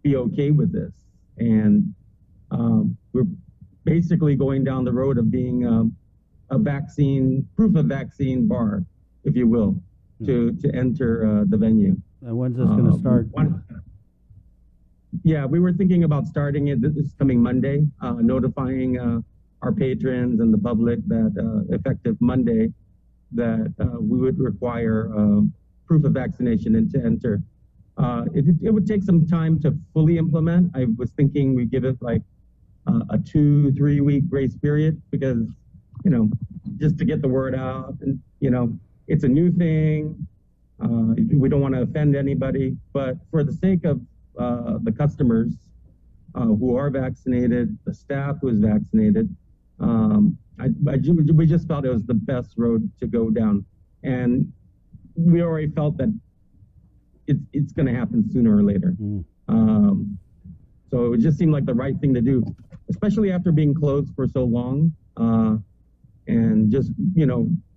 be okay with this. And we're basically going down the road of being a proof of vaccine bar, if you will, to enter the venue. And when's this going to start? Yeah, we were thinking about starting it this coming Monday, notifying our patrons and the public that effective Monday that we would require proof of vaccination and to enter. It would take some time to fully implement. I was thinking we give it like a 2-3 week grace period because, just to get the word out and, it's a new thing. We don't want to offend anybody, but for the sake of the customers who are vaccinated, the staff who is vaccinated, we just felt it was the best road to go down. And we already felt that it's going to happen sooner or later. So it just seemed like the right thing to do, especially after being closed for so long and just,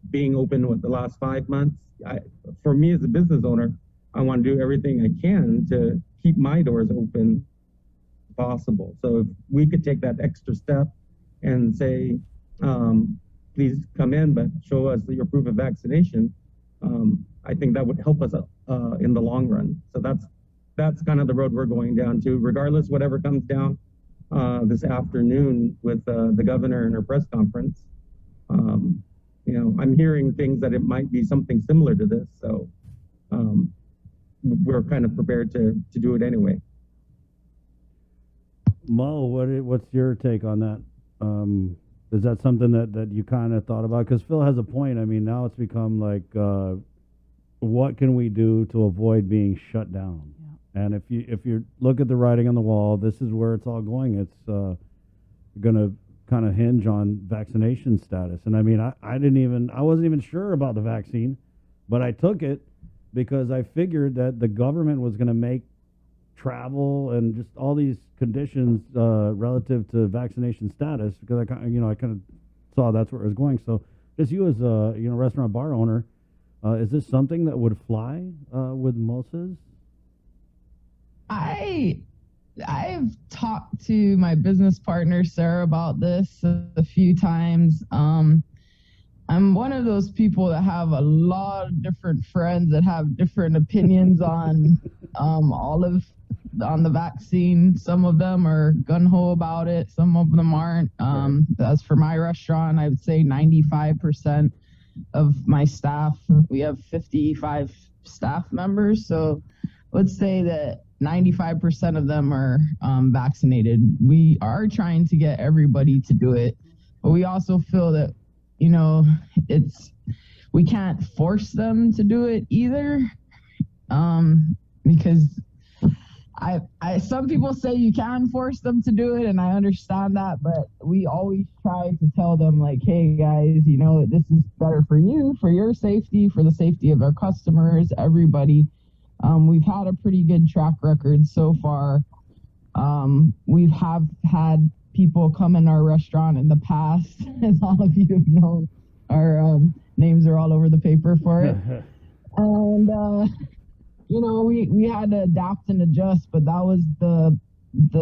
being open with the last 5 months. For me as a business owner, I want to do everything I can to keep my doors open as possible. So if we could take that extra step and say, please come in, but show us your proof of vaccination, I think that would help us in the long run. So that's kind of the road we're going down to, regardless whatever comes down this afternoon with the governor and her press conference. I'm hearing things that it might be something similar to this, so we're kind of prepared to do it anyway. Mo, what's your take on that? Is that something that you kind of thought about? Because Phil has a point. I mean, now it's become like, what can we do to avoid being shut down? Yeah. And if you look at the writing on the wall, this is where it's all going. It's going to kind of hinge on vaccination status. And I mean, I wasn't even sure about the vaccine, but I took it because I figured that the government was going to make travel and just all these conditions relative to vaccination status, because I kind of saw that's where it was going. So just you as a restaurant bar owner, is this something that would fly with Mosa's? I've talked to my business partner Sarah about this a few times. I'm one of those people that have a lot of different friends that have different opinions on on the vaccine. Some of them are gung-ho about it. Some of them aren't. As for my restaurant, I would say 95% of my staff, we have 55 staff members. So let's say that 95% of them are vaccinated. We are trying to get everybody to do it, but we also feel that, we can't force them to do it either. Because some people say you can force them to do it, and I understand that, but we always try to tell them, like, hey guys, this is better for you, for your safety, for the safety of our customers, everybody. We've had a pretty good track record so far. We have had people come in our restaurant in the past, as all of you have known. Our names are all over the paper for it. And, we had to adapt and adjust, but that was the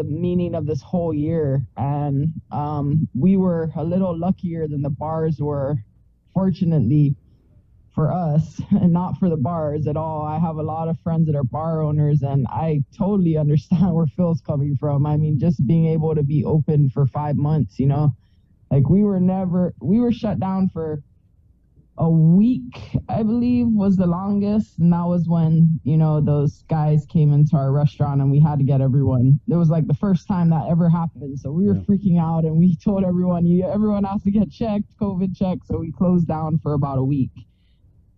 meaning of this whole year. And we were a little luckier than the bars were, fortunately, for us, and not for the bars at all. I have a lot of friends that are bar owners, and I totally understand where Phil's coming from. I mean, just being able to be open for 5 months, like we were shut down for a week, I believe, was the longest. And that was when, those guys came into our restaurant and we had to get everyone. It was like the first time that ever happened. So we were freaking out, and we told everyone has to get checked, COVID checked. So we closed down for about a week.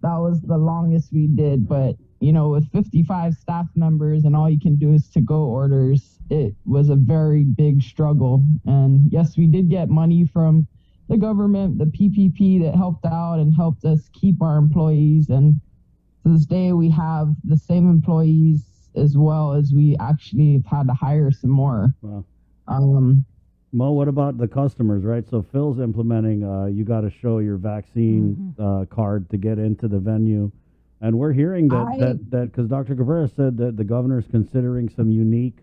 That was the longest we did. But, with 55 staff members and all you can do is to-go orders, it was a very big struggle. And yes, we did get money from the government, the PPP, that helped out and helped us keep our employees. And to this day, we have the same employees, as well as we actually have had to hire some more. Wow. Mo, what about the customers, right? So Phil's implementing, you got to show your vaccine card to get into the venue. And we're hearing I that because Dr. Cabrera said that the governor's considering some unique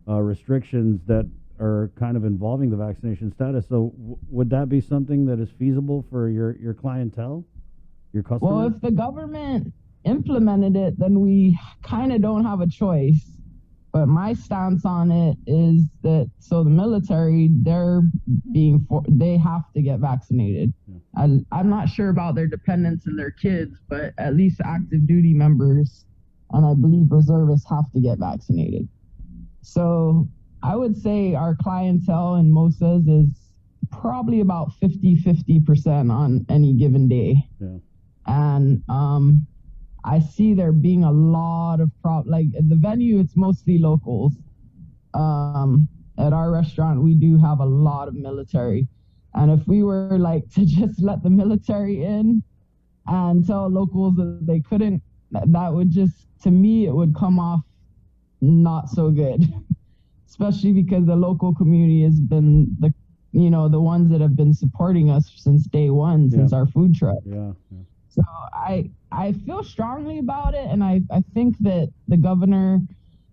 restrictions that are kind of involving the vaccination status. So would that be something that is feasible for your clientele, your customers? Well, if the government implemented it, then we kind of don't have a choice. But my stance on it is that so the military, they have to get vaccinated. Yeah. I'm not sure about their dependents and their kids, but at least active duty members and I believe reservists have to get vaccinated. So I would say our clientele in Mosa's is probably about 50% on any given day. Yeah. And I see there being a lot of like at the venue, it's mostly locals. At our restaurant, we do have a lot of military. And if we were like to just let the military in and tell locals that they couldn't, that would just, to me, it would come off not so good. Especially because the local community has been the ones that have been supporting us since day one, since our food truck. Yeah. So I feel strongly about it, and I think that the governor,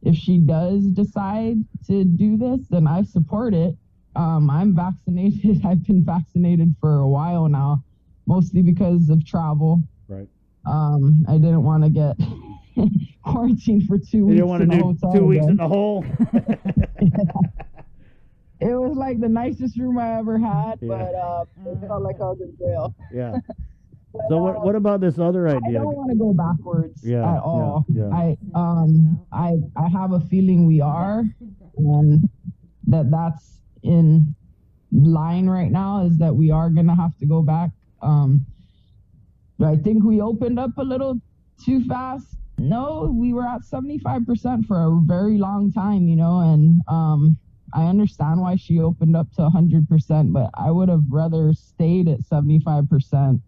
if she does decide to do this, then I support it. I'm vaccinated. I've been vaccinated for a while now, mostly because of travel. Right. I didn't want to get quarantined for 2 weeks. You didn't want to do hotel 2 weeks in the hole. It was like the nicest room I ever had, but it felt like I was in jail. Yeah. But, so what about this other idea? I don't want to go backwards at all. Yeah. I have a feeling we are, and that's in line right now, is that we are gonna have to go back. But I think we opened up a little too fast. No, we were at 75% for a very long time, and I understand why she opened up to 100%, but I would have rather stayed at 75%.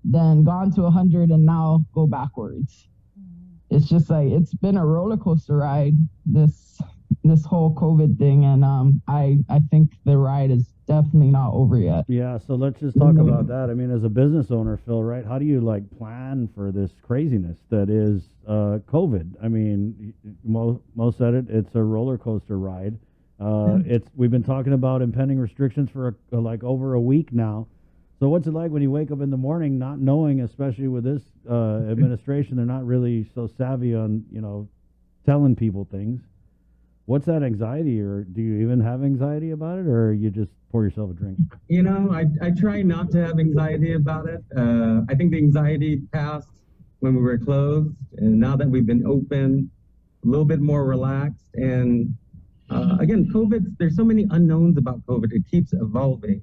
Then gone to 100 and now go backwards. It's just like, it's been a roller coaster ride, this whole COVID thing, and I think the ride is definitely not over yet. Yeah, so let's just talk about that. I mean, as a business owner, Phil, right? How do you like plan for this craziness that is COVID? I mean, Mo said it. It's a roller coaster ride. We've been talking about impending restrictions for like over a week now. So what's it like when you wake up in the morning not knowing, especially with this administration, they're not really so savvy on, telling people things. What's that anxiety, or do you even have anxiety about it, or you just pour yourself a drink? I try not to have anxiety about it. I think the anxiety passed when we were closed, and now that we've been open, a little bit more relaxed. And again, COVID, there's so many unknowns about COVID. It keeps evolving,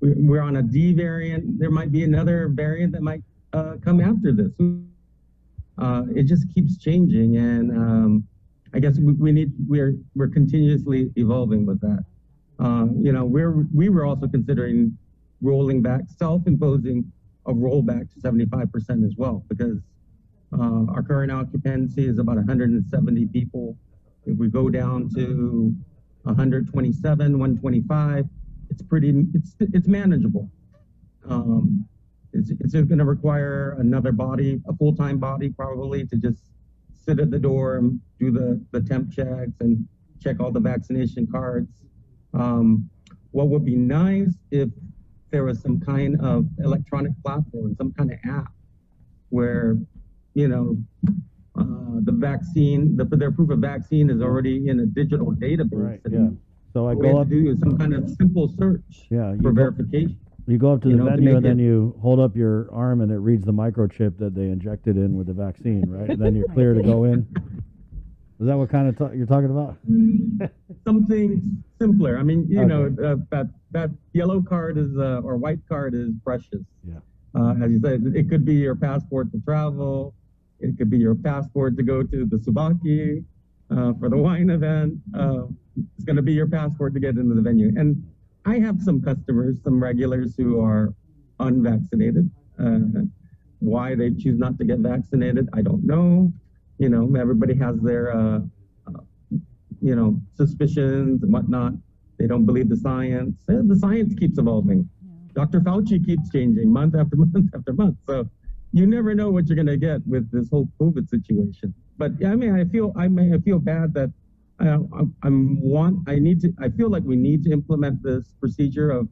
We're on a D variant. There might be another variant that might come after this. It just keeps changing, and I guess we're continuously evolving with that. We were also considering rolling back, self-imposing a rollback to 75% as well, because our current occupancy is about 170 people. If we go down to 127, 125. It's manageable. It's just going to require another body, a full-time body probably, to just sit at the door and do the temp checks and check all the vaccination cards. What would be nice if there was some kind of electronic platform, some kind of app where, the vaccine, their proof of vaccine is already in a digital database. Right, yeah. So I go up, do some kind of simple search for verification. You go up to the venue and then you hold up your arm and it reads the microchip that they injected in with the vaccine, right? And then you're clear to go in. Is that what kind of you're talking about? Something simpler. I mean, that yellow card is or white card is precious. Yeah. As you said, it could be your passport to travel. It could be your passport to go to the Subaki for the wine event. It's going to be your passport to get into the venue. And I have some customers, some regulars who are unvaccinated. Why they choose not to get vaccinated, I don't know. Everybody has their, suspicions and whatnot. They don't believe the science. The science keeps evolving. Yeah. Dr. Fauci keeps changing month after month after month. So, you never know what you're gonna get with this whole COVID situation. But I mean, I feel bad that I feel like we need to implement this procedure of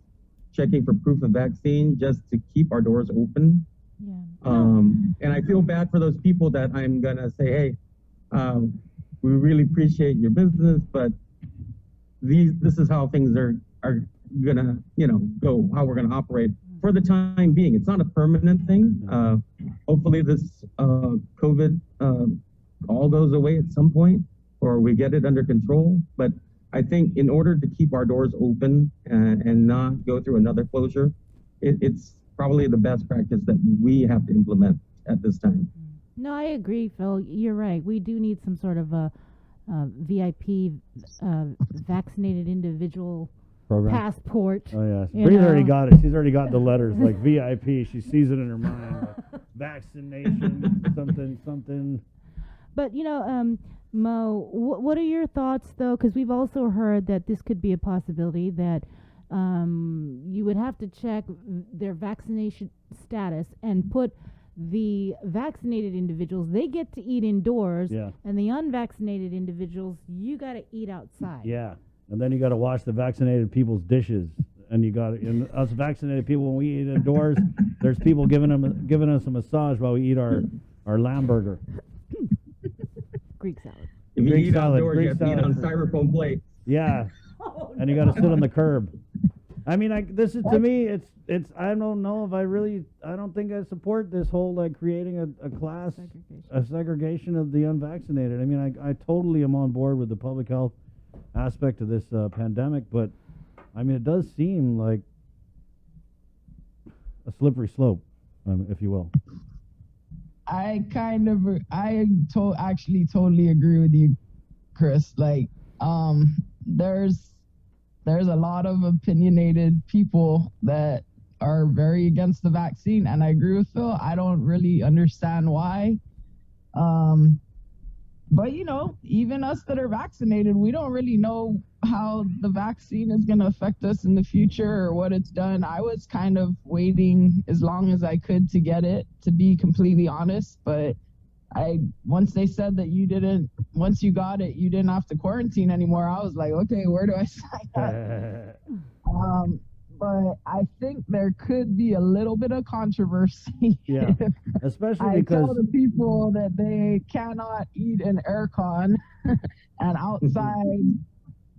checking for proof of vaccine just to keep our doors open. Yeah. And I feel bad for those people that I'm gonna say, hey, we really appreciate your business, but this is how things are gonna, go, how we're gonna operate for the time being. It's not a permanent thing. Hopefully this COVID all goes away at some point, or we get it under control. But I think in order to keep our doors open and not go through another closure, it's probably the best practice that we have to implement at this time. No, I agree, Phil. You're right. We do need some sort of a VIP vaccinated individual Program. passport. Oh yes, you Bree's already know. got it. She's already got the letters like VIP. She sees it in her mind. Like, vaccination, something. But Mo, what are your thoughts though? Because we've also heard that this could be a possibility that you would have to check their vaccination status and put the vaccinated individuals, they get to eat indoors, Yeah. and the unvaccinated individuals, you got to eat outside. Yeah, and then you got to wash the vaccinated people's dishes, and you got and us vaccinated people when we eat indoors. There's people giving us a massage while we eat our lamb burger. Greek salad. If you Greek eat salad, outdoors, Greek you have to eat salad. on styrofoam plates. Yeah, Oh, and you got to sit on the curb. I mean, this is to me. It's. I don't know if I really. I don't think I support this whole like creating a class, a segregation of the unvaccinated. I mean, I totally am on board with the public health aspect of this pandemic, but I mean, it does seem like a slippery slope, if you will. Actually totally agree with you, Chris. Like, there's a lot of opinionated people that are very against the vaccine, and I agree with Phil. I don't really understand why. But even us that are vaccinated, we don't really know how the vaccine is going to affect us in the future or what it's done. I was kind of waiting as long as I could to get it, to be completely honest. But once they said that once you got it, you didn't have to quarantine anymore, I was like, okay, where do I sign up? But I think there could be a little bit of controversy. Yeah, especially I because tell the people that they cannot eat in aircon and outside.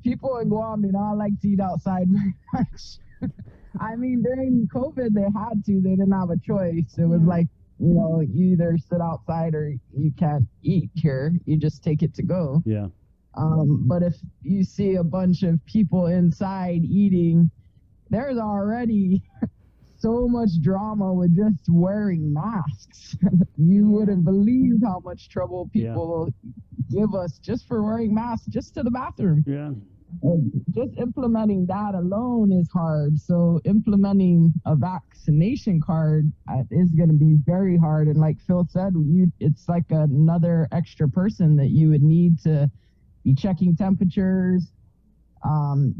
People in Guam do not like to eat outside very much. I mean, during COVID, they had to. They didn't have a choice. It was like, you either sit outside or you can't eat here. You just take it to go. yeah. But if you see a bunch of people inside eating, there's already so much drama with just wearing masks. You wouldn't believe how much trouble people give us just for wearing masks, just to the bathroom. Yeah. Just implementing that alone is hard. So implementing a vaccination card is going to be very hard. And like Phil said, it's like another extra person that you would need to be checking temperatures,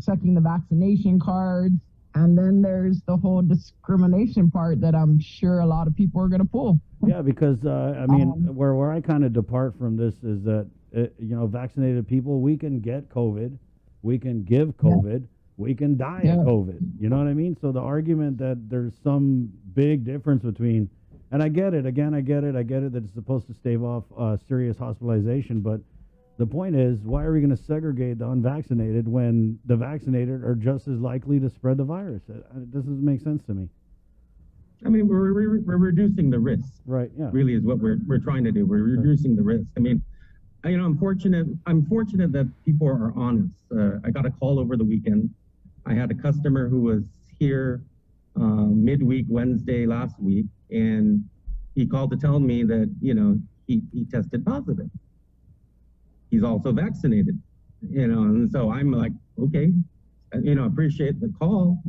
checking the vaccination cards. And then there's the whole discrimination part that I'm sure a lot of people are going to pull. Yeah, because I mean, where I kind of depart from this is that vaccinated people, we can get COVID, we can give COVID, we can die of COVID. You know what I mean? So the argument that there's some big difference between, and I get it. Again, I get it that it's supposed to stave off serious hospitalization, but the point is, why are we going to segregate the unvaccinated when the vaccinated are just as likely to spread the virus? It doesn't make sense to me. I mean, we're reducing the risk. Right. Yeah. Really is what we're trying to do. We're reducing the risk. I mean, I'm fortunate that people are honest. I got a call over the weekend. I had a customer who was here midweek Wednesday last week, and he called to tell me that he tested positive. He's also vaccinated, and so I'm like, okay, appreciate the call.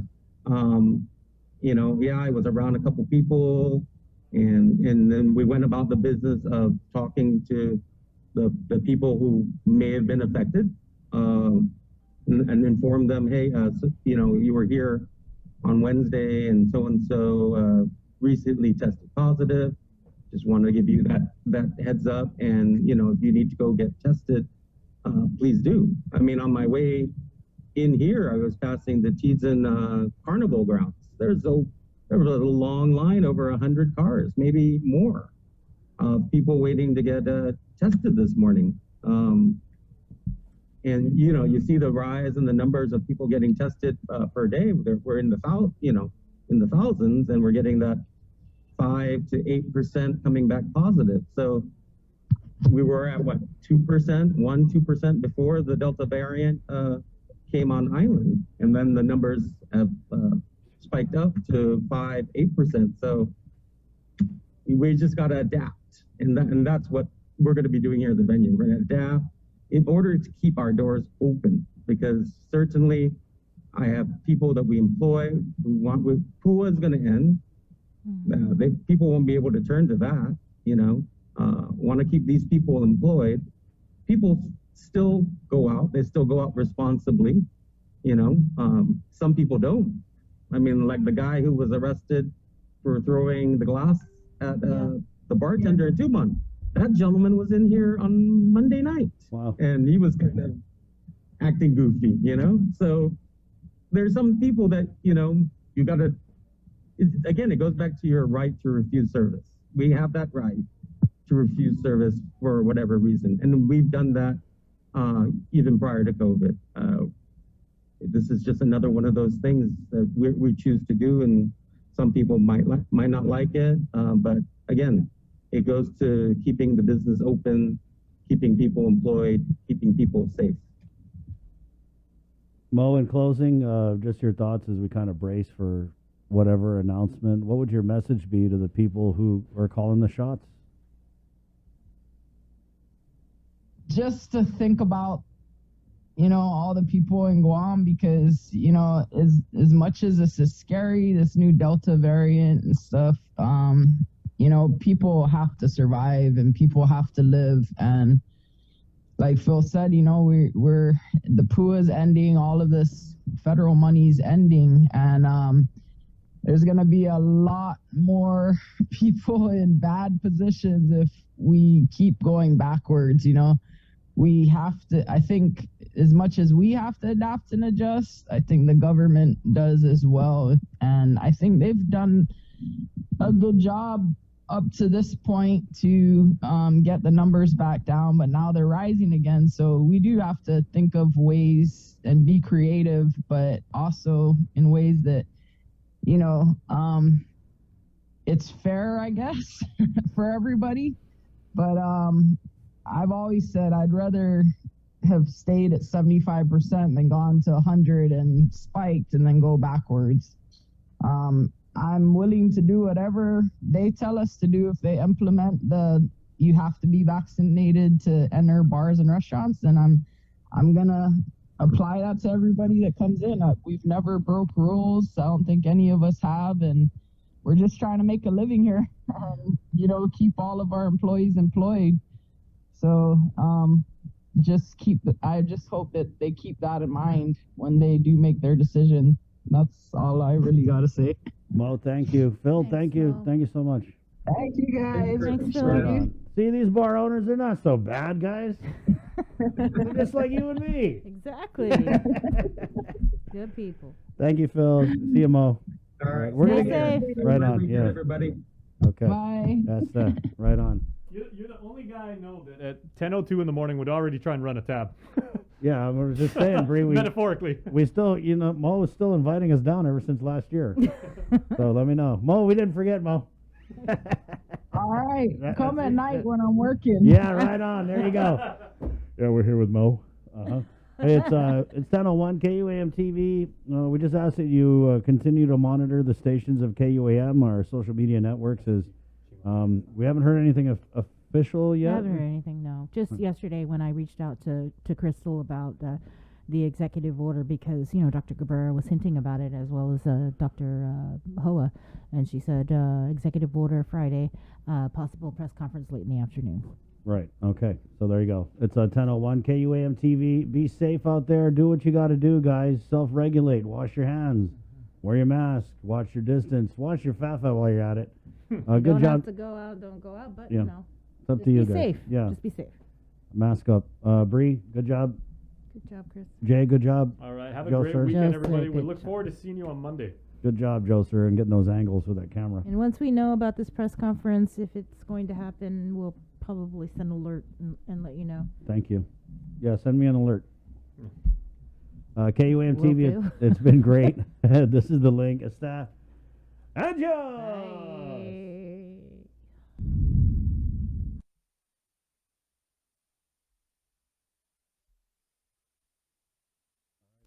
I was around a couple people, and then we went about the business of talking to the people who may have been affected, and informed them, hey, you were here on Wednesday, and so recently tested positive. just want to give you that heads up. And, if you need to go get tested, please do. I mean, on my way in here, I was passing the Teason Carnival grounds. There was a long line, over 100 cars, maybe more, people waiting to get tested this morning. And, you see the rise in the numbers of people getting tested per day. We're in the in the thousands, and we're getting that 5 to 8% coming back positive. So we were at 2%, 2% before the Delta variant came on island, and then the numbers have spiked up to 5, 8%. So we just got to adapt, and that's what we're going to be doing here at the venue. We're going to adapt in order to keep our doors open, because certainly I have people that we employ who PUA is going to end. People won't be able to turn to that, want to keep these people employed. People still go out. They still go out responsibly. Some people don't. I mean, like the guy who was arrested for throwing the glass at the bartender in Tubon. That gentleman was in here on Monday night. Wow. And he was kind of acting goofy, So there's some people that, you got to, again, it goes back to your right to refuse service. We have that right to refuse service for whatever reason. And we've done that even prior to COVID. This is just another one of those things that we choose to do, and some people might not like it. But again, it goes to keeping the business open, keeping people employed, keeping people safe. Mo, in closing, just your thoughts as we kind of brace for whatever announcement. What would your message be to the people who are calling the shots? Just to think about, all the people in Guam, because, as much as this is scary, this new Delta variant and stuff, people have to survive and people have to live. And like Phil said, we're the PUA is ending, all of this federal money's ending, and there's going to be a lot more people in bad positions if we keep going backwards. We have to, I think, as much as we have to adapt and adjust, I think the government does as well. And I think they've done a good job up to this point to get the numbers back down, but now they're rising again. So we do have to think of ways and be creative, but also in ways that, it's fair, I guess, for everybody. But I've always said I'd rather have stayed at 75% than gone to 100 and spiked and then go backwards. I'm willing to do whatever they tell us to do. If they implement you have to be vaccinated to enter bars and restaurants, then I'm gonna apply that to everybody that comes in. We've never broke rules. I don't think any of us have, and we're just trying to make a living here and, keep all of our employees employed. So I just hope that they keep that in mind when they do make their decision. That's all I really got to say. Mo, thank you. Phil, thank you. Phil. Thank you so much. Thank you, guys. Thanks, Phil. Right on. See, these bar owners, they're not so bad, guys. They're just like you and me. Exactly. Good people. Thank you, Phil. See you, Mo. All right. We're Stay gonna safe. right on. Yeah. Everybody. Okay. Bye. That's right on. You're the only guy I know that at 10:02 in the morning would already try and run a tab. Yeah, I was just saying, Bree. Metaphorically. We still, Mo was still inviting us down ever since last year. So let me know, Mo. We didn't forget, Mo. All right. Come at night when I'm working. Yeah, right on. There you go. Yeah, we're here with Mo. Uh-huh. Hey, it's 10:01 KUAM TV. We just ask that you continue to monitor the stations of KUAM, our social media networks. We haven't heard anything official yet. I haven't heard anything, no. Just yesterday when I reached out to Crystal about the executive order, because, Dr. Cabrera was hinting about it, as well as Dr. Hoa, and she said executive order Friday, possible press conference late in the afternoon. Right. Okay. So there you go. It's 10:01 KUAM TV. Be safe out there. Do what you got to do, guys. Self-regulate. Wash your hands. Wear your mask. Watch your distance. Watch your fafa while you're at it. You Good don't job. have to go out, don't go out, but Yeah. you know. It's up Just to you be guys. safe. Yeah. Just be safe. Mask up. Bree, good job. Good job, Chris. Jay, good job. All right. Have a Joe, great sir. weekend, Joe, everybody. sir, We good look job. forward to seeing you on Monday. Good job, Joe, sir, and getting those angles with that camera. And once we know about this press conference, if it's going to happen, we'll probably send an alert and let you know. Thank you. Yeah, send me an alert. KUAM Will TV, do. it's been great. This is the link. Staff. Adios! Bye.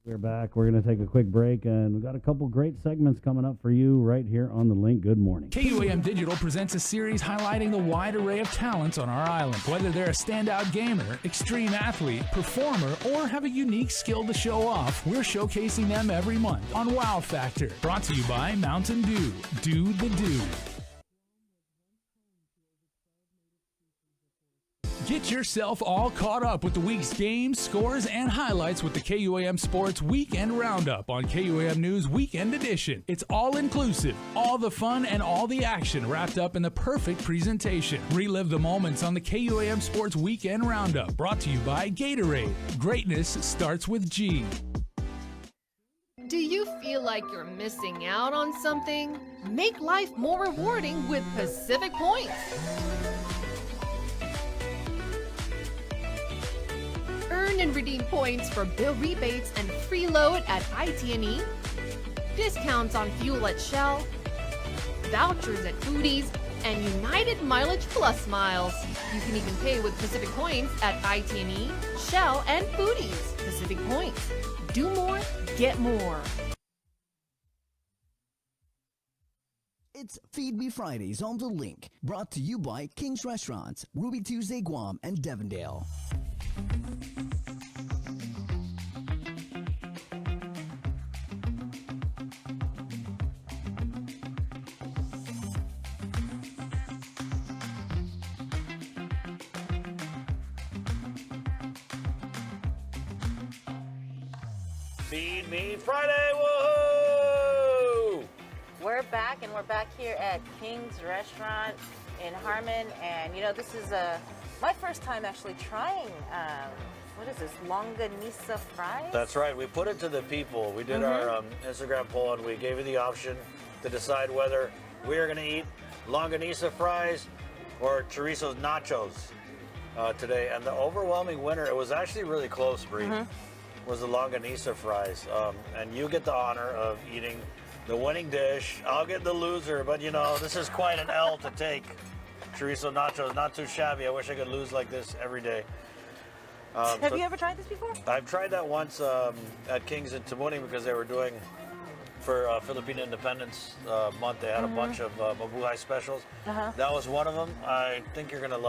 We're back. We're going to take a quick break, and we've got a couple great segments coming up for you right here on the link. Good morning. KUAM Digital presents a series highlighting the wide array of talents on our island. Whether they're a standout gamer, extreme athlete, performer, or have a unique skill to show off, we're showcasing them every month on Wow Factor. Brought to you by Mountain Dew. Do the do. Get yourself all caught up with the week's games, scores, and highlights with the KUAM Sports Weekend Roundup on KUAM News Weekend Edition. It's all inclusive, all the fun and all the action wrapped up in the perfect presentation. Relive the moments on the KUAM Sports Weekend Roundup, brought to you by Gatorade. Greatness starts with G. Do you feel like you're missing out on something? Make life more rewarding with Pacific Points. Earn and redeem points for bill rebates and free load at IT&E, discounts on fuel at Shell, vouchers at Foodies, and United Mileage Plus miles. You can even pay with Pacific Points at IT&E, Shell, and Foodies. Pacific Points. Do more, get more. It's Feed Me Fridays on The Link, brought to you by King's Restaurants, Ruby Tuesday Guam, and Devondale. Feed Me Friday, woohoo! We're back, and we're back here at King's Restaurant in Harmon, and you know, this is my first time actually trying, what is this, longanisa fries? That's right, we put it to the people. We did our Instagram poll, and we gave you the option to decide whether we are going to eat longanisa fries or chorizo's nachos today. And the overwhelming winner, it was actually really close, Bree, was the longanisa fries. And you get the honor of eating the winning dish. I'll get the loser, but you know, this is quite an L to take. Chorizo nachos, not too shabby. I wish I could lose like this every day. Have you ever tried this before? I've tried that once at King's in Tamuning because they were doing, for Philippine Independence Month, they had a bunch of mabuhay specials. That was one of them. I think you're going to love